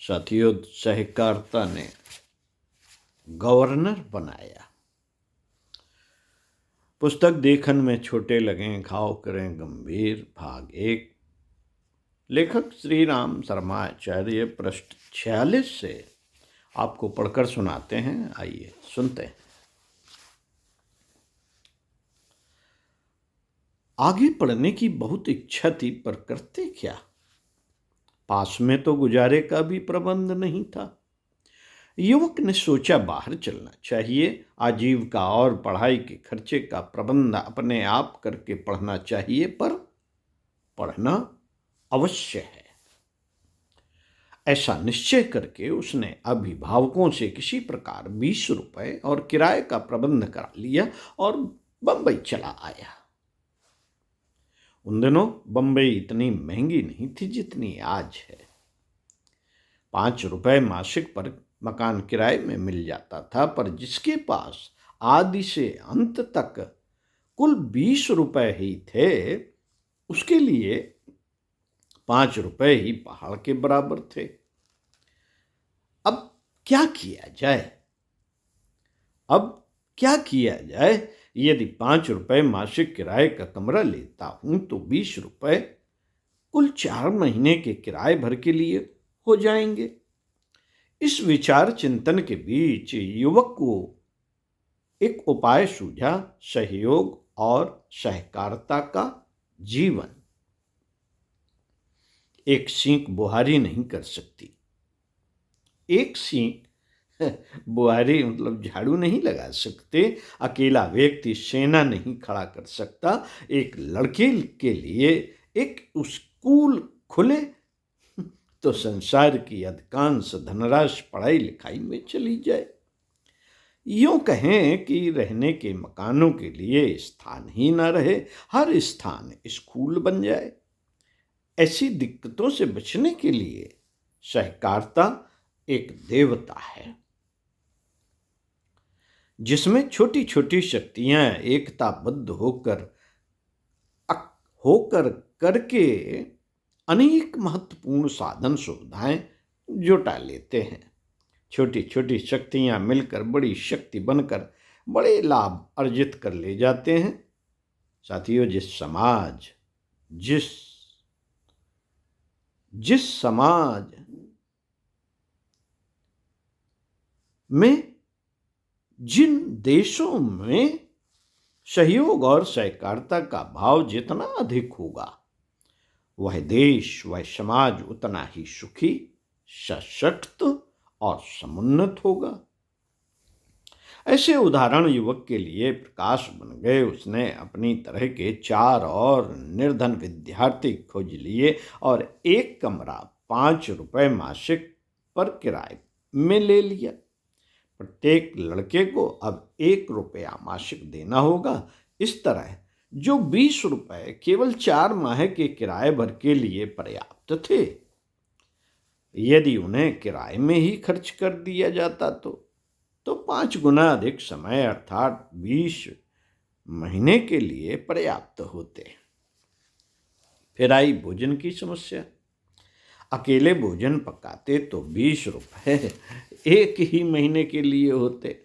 साथियों, सहकारिता ने गवर्नर बनाया। पुस्तक देखन में छोटे लगें, घाव करें गंभीर, भाग 1। लेखक श्री राम शर्मा आचार्य पृष्ठ 46 से आपको पढ़कर सुनाते हैं। आइए सुनते हैं। आगे पढ़ने की बहुत इच्छा थी, पर करते क्या। पास में तो गुजारे का भी प्रबंध नहीं था। युवक ने सोचा बाहर चलना चाहिए, आजीविका और पढ़ाई के खर्चे का प्रबंध अपने आप करके पढ़ना चाहिए, पर पढ़ना अवश्य है। ऐसा निश्चय करके उसने अभिभावकों से किसी प्रकार 20 रुपए और किराए का प्रबंध करा लिया और बंबई चला आया। उन दिनों बंबई इतनी महंगी नहीं थी जितनी आज है। 5 रुपए मासिक पर मकान किराए में मिल जाता था, पर जिसके पास आदि से अंत तक कुल 20 रुपए ही थे, उसके लिए 5 रुपए ही पहाड़ के बराबर थे। अब क्या किया जाए? यदि 5 रुपए मासिक किराए का कमरा लेता हूं तो 20 रुपए कुल 4 महीने के किराए भर के लिए हो जाएंगे। इस विचार चिंतन के बीच युवक को एक उपाय सूझा, सहयोग और सहकारिता का जीवन। एक सींक बुहारी नहीं कर सकती। एक सींक बुहारी मतलब झाड़ू नहीं लगा सकते। अकेला व्यक्ति सेना नहीं खड़ा कर सकता। एक लड़के के लिए एक स्कूल खुले तो संसार की अधिकांश धनराशि पढ़ाई लिखाई में चली जाए। यूं कहें कि रहने के मकानों के लिए स्थान ही न रहे, हर स्थान स्कूल बन जाए। ऐसी दिक्कतों से बचने के लिए सहकारिता एक देवता है, जिसमें छोटी छोटी शक्तियां एकताबद्ध होकर करके अनेक महत्वपूर्ण साधन सुविधाएं जुटा लेते हैं। छोटी छोटी शक्तियां मिलकर बड़ी शक्ति बनकर बड़े लाभ अर्जित कर ले जाते हैं। साथियों, जिस समाज में, जिन देशों में सहयोग और सहकारिता का भाव जितना अधिक होगा, वह देश, वह समाज उतना ही सुखी, सशक्त और समुन्नत होगा। ऐसे उदाहरण युवक के लिए प्रकाश बन गए। उसने अपनी तरह के 4 और निर्धन विद्यार्थी खोज लिए और एक कमरा 5 रुपए मासिक पर किराए में ले लिया। प्रत्येक लड़के को अब 1 रुपया मासिक देना होगा। इस तरह जो 20 रुपए केवल 4 माह के किराए भर के लिए पर्याप्त थे, यदि उन्हें किराए में ही खर्च कर दिया जाता तो 5 गुना अधिक समय अर्थात 20 महीने के लिए पर्याप्त होते। फिर आई भोजन की समस्या। अकेले भोजन पकाते तो 20 रुपए एक ही महीने के लिए होते।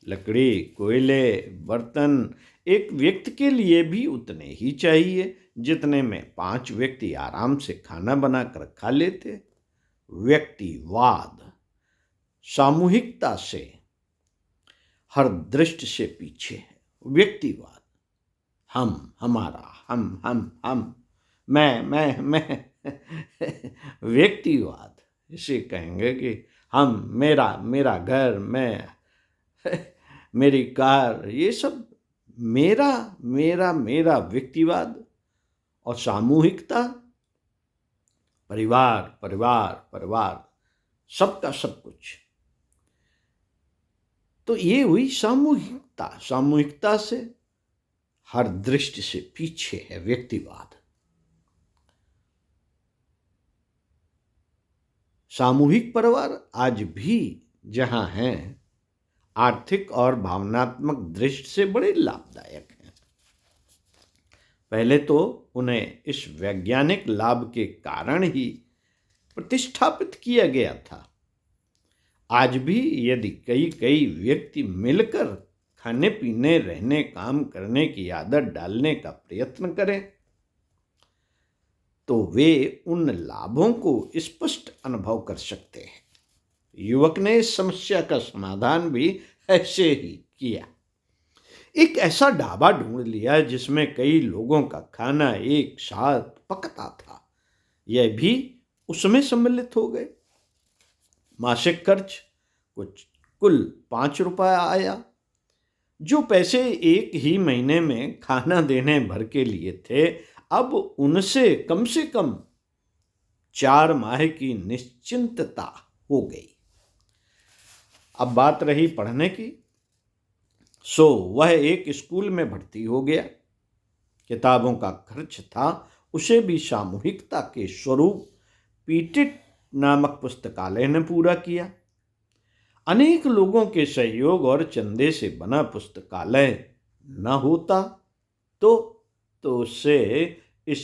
लकड़ी, कोयले, बर्तन एक व्यक्ति के लिए भी उतने ही चाहिए जितने में 5 व्यक्ति आराम से खाना बनाकर खा लेते। व्यक्तिवाद सामूहिकता से हर दृष्टि से पीछे है। व्यक्तिवाद, हम, हमारा, हम, मैं व्यक्तिवाद इसे कहेंगे कि हम, मेरा घर, मैं, मेरी कार, ये सब मेरा व्यक्तिवाद। और सामूहिकता, परिवार, सबका सब कुछ। तो ये हुई सामूहिकता। सामूहिकता से हर दृष्टि से पीछे है व्यक्तिवाद। सामूहिक परिवार आज भी जहां हैं, आर्थिक और भावनात्मक दृष्टि से बड़े लाभदायक हैं। पहले तो उन्हें इस वैज्ञानिक लाभ के कारण ही प्रतिष्ठापित किया गया था। आज भी यदि कई कई व्यक्ति मिलकर खाने पीने, रहने, काम करने की आदत डालने का प्रयत्न करें तो वे उन लाभों को स्पष्ट अनुभव कर सकते हैं। युवक ने इस समस्या का समाधान भी ऐसे ही किया। एक ऐसा ढाबा ढूंढ लिया जिसमें कई लोगों का खाना एक साथ पकता था। यह भी उसमें सम्मिलित हो गए। मासिक खर्च कुल 5 रुपये आया। जो पैसे एक ही महीने में खाना देने भर के लिए थे, अब उनसे कम 4 माह की निश्चिंतता हो गई। अब बात रही पढ़ने की, सो वह एक स्कूल में भर्ती हो गया। किताबों का खर्च था, उसे भी सामूहिकता के स्वरूप पीटिट नामक पुस्तकालय ने पूरा किया। अनेक लोगों के सहयोग और चंदे से बना पुस्तकालय न होता तो उससे इस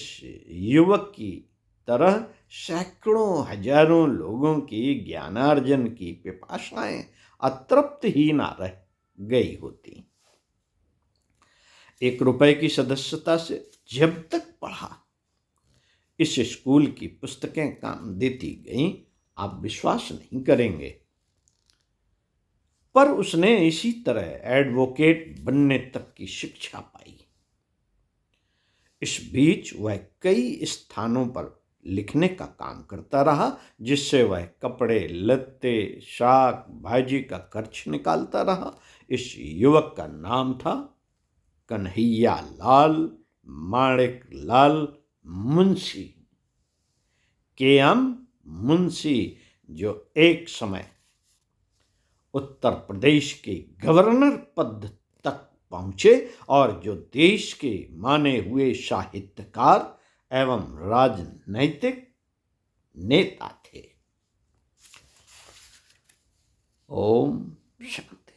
युवक की तरह सैकड़ों हजारों लोगों की ज्ञानार्जन की पिपासाएं अतृप्त ही ना रह गई होती। 1 रुपए की सदस्यता से जब तक पढ़ा इस स्कूल की पुस्तकें काम देती गईं, आप विश्वास नहीं करेंगे। पर उसने इसी तरह एडवोकेट बनने तक की शिक्षा पाई। इस बीच वह कई स्थानों पर लिखने का काम करता रहा, जिससे वह कपड़े लत्ते, शाक भाजी का खर्च निकालता रहा। इस युवक का नाम था कन्हैया लाल माणिक लाल मुंशी, केएम मुंशी, जो एक समय उत्तर प्रदेश के गवर्नर पद तक पहुंचे और जो देश के माने हुए साहित्यकार एवं राजनैतिक नेता थे। ओम शांति।